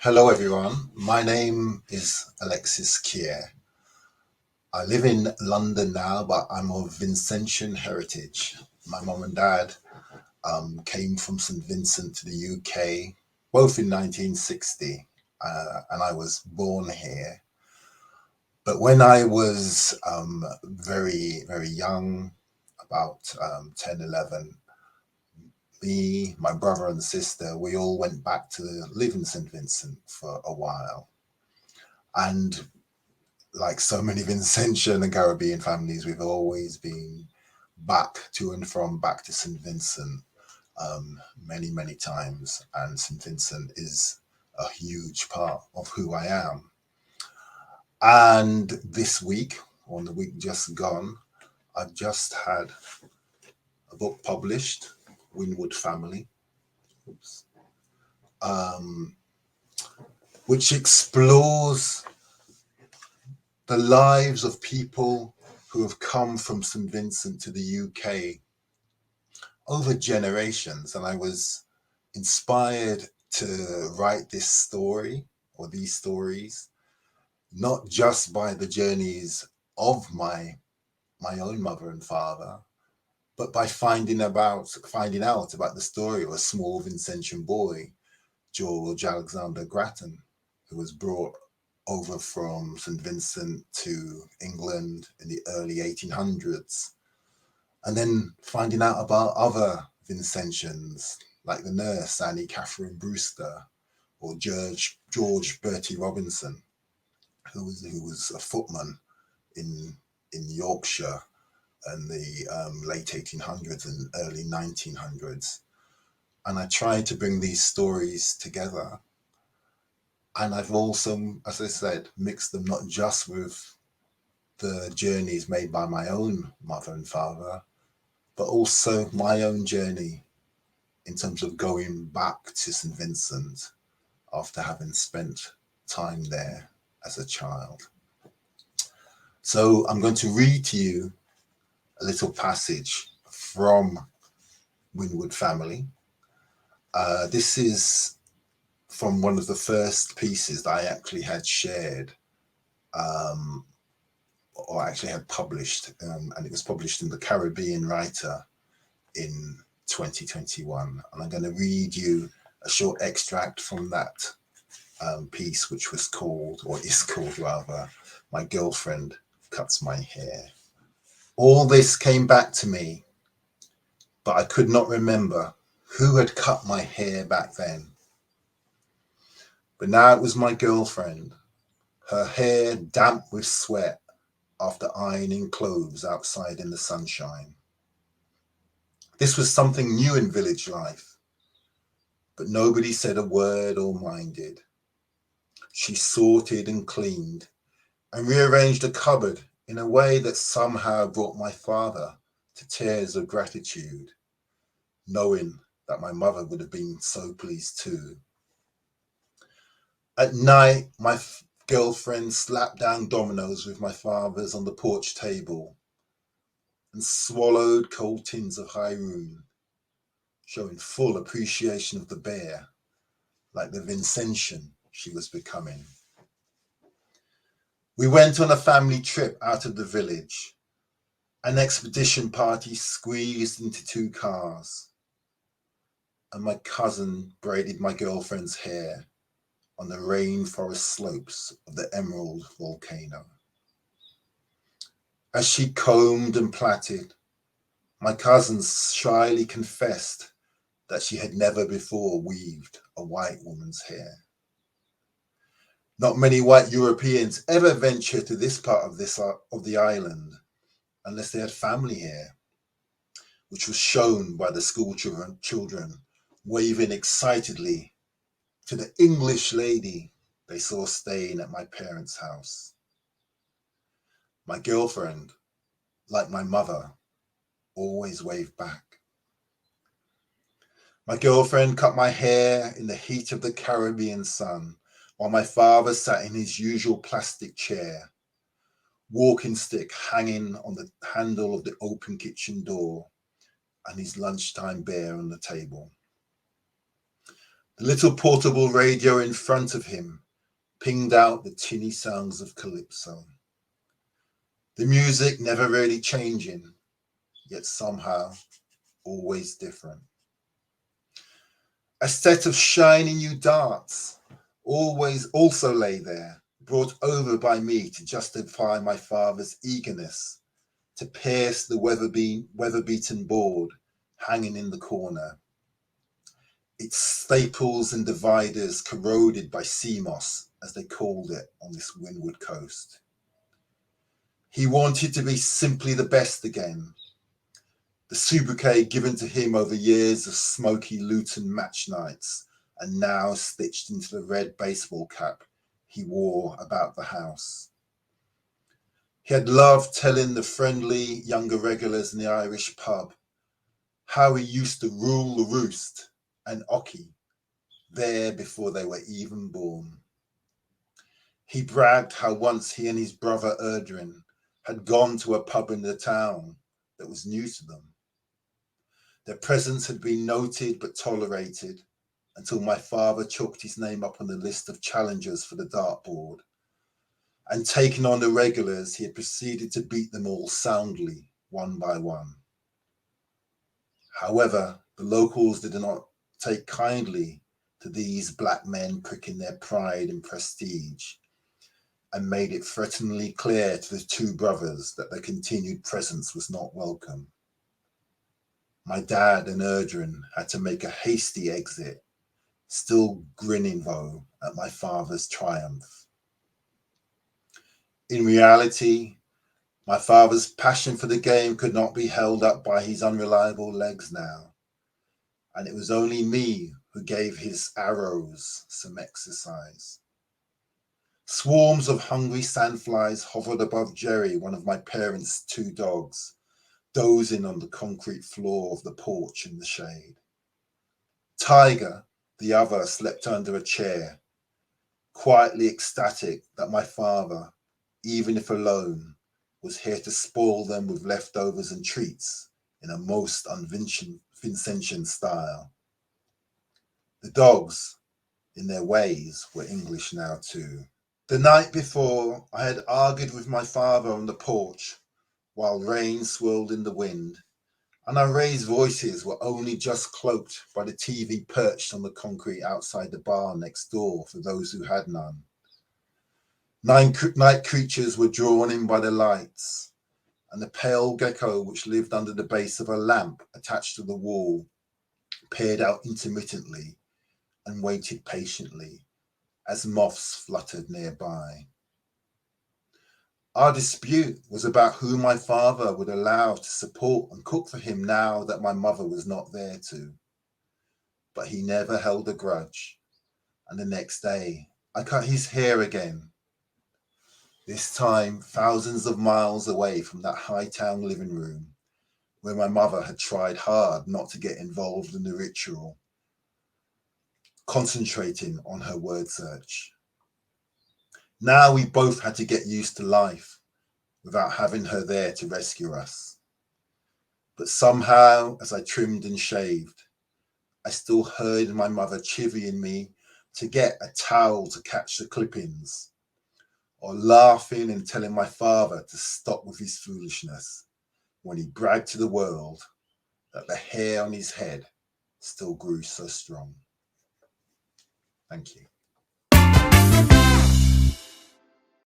Hello, everyone. My name is Alexis Keir. I live in London now, but I'm of Vincentian heritage. My mum and dad came from St. Vincent to the UK, both in 1960, and I was born here. But when I was very, very young, about 10, 11, me, my brother, and sister, we all went back to live in St. Vincent for a while. And like so many Vincentian and Caribbean families, we've always been back to and from back to St. Vincent many, many times. And St. Vincent is a huge part of who I am. And this week, or the week just gone, I've just had a book published, Winwood Family, oops, um, which explores the lives of people who have come from St. Vincent to the UK over generations. And I was inspired to write this story or these stories, not just by the journeys of my own mother and father, but by finding out about the story of a small Vincentian boy, George Alexander Grattan, who was brought over from St. Vincent to England in the early 1800s, and then finding out about other Vincentians like the nurse Annie Catherine Brewster or George Bertie Robinson, who was a footman in Yorkshire in the late 1800s and early 1900s. And I tried to bring these stories together. And I've also, as I said, mixed them not just with the journeys made by my own mother and father, but also my own journey in terms of going back to St. Vincent after having spent time there as a child. So I'm going to read to you a little passage from Winwood Family. This is from one of the first pieces that I actually had shared, or actually had published, and it was published in the Caribbean Writer in 2021. And I'm going to read you a short extract from that piece, which was called, or is called rather, My Girlfriend Cuts My Hair. All this came back to me, but I could not remember who had cut my hair back then. But now it was my girlfriend, her hair damp with sweat after ironing clothes outside in the sunshine. This was something new in village life, but nobody said a word or minded. She sorted and cleaned and rearranged a cupboard in a way that somehow brought my father to tears of gratitude, knowing that my mother would have been so pleased too. At night, my girlfriend slapped down dominoes with my father's on the porch table and swallowed cold tins of high room, showing full appreciation of the bear, like the Vincentian she was becoming. We went on a family trip out of the village, an expedition party squeezed into two cars, and my cousin braided my girlfriend's hair on the rainforest slopes of the Emerald volcano. As she combed and plaited, my cousin shyly confessed that she had never before weaved a white woman's hair. Not many white Europeans ever venture to this part of the island unless they had family here, which was shown by the school children waving excitedly to the English lady they saw staying at my parents' house. My girlfriend, like my mother, always waved back. My girlfriend cut my hair in the heat of the Caribbean sun while my father sat in his usual plastic chair, walking stick hanging on the handle of the open kitchen door and his lunchtime beer on the table. The little portable radio in front of him pinged out the tinny sounds of calypso. The music never really changing, yet somehow always different. A set of shiny new darts always also lay there, brought over by me to justify my father's eagerness to pierce the weather-beaten board hanging in the corner, its staples and dividers corroded by sea moss, as they called it on this windward coast. He wanted to be simply the best again, the sobriquet given to him over years of smoky Luton match nights and now stitched into the red baseball cap he wore about the house. He had loved telling the friendly younger regulars in the Irish pub how he used to rule the roost and Ocky there before they were even born. He bragged how once he and his brother Erdrin had gone to a pub in the town that was new to them. Their presence had been noted but tolerated until my father chalked his name up on the list of challengers for the dartboard, and taking on the regulars, he had proceeded to beat them all soundly, one by one. However, the locals did not take kindly to these black men pricking their pride and prestige, and made it threateningly clear to the two brothers that their continued presence was not welcome. My dad and Erdrin had to make a hasty exit, still grinning though at my father's triumph. In reality, my father's passion for the game could not be held up by his unreliable legs now, and it was only me who gave his arrows some exercise. Swarms of hungry sandflies hovered above Jerry, one of my parents' two dogs, dozing on the concrete floor of the porch in the shade. Tiger, the other, slept under a chair, quietly ecstatic that my father, even if alone, was here to spoil them with leftovers and treats in a most unvincentian style. The dogs, in their ways, were English now too. The night before, I had argued with my father on the porch while rain swirled in the wind, and our raised voices were only just cloaked by the TV perched on the concrete outside the bar next door for those who had none. Night creatures were drawn in by the lights, and the pale gecko which lived under the base of a lamp attached to the wall peered out intermittently and waited patiently as moths fluttered nearby. Our dispute was about who my father would allow to support and cook for him now that my mother was not there to. But he never held a grudge, and the next day I cut his hair again, this time thousands of miles away from that Hightown living room where my mother had tried hard not to get involved in the ritual, concentrating on her word search. Now we both had to get used to life without having her there to rescue us. But somehow, as I trimmed and shaved, I still heard my mother chivying me to get a towel to catch the clippings, or laughing and telling my father to stop with his foolishness when he bragged to the world that the hair on his head still grew so strong. Thank you.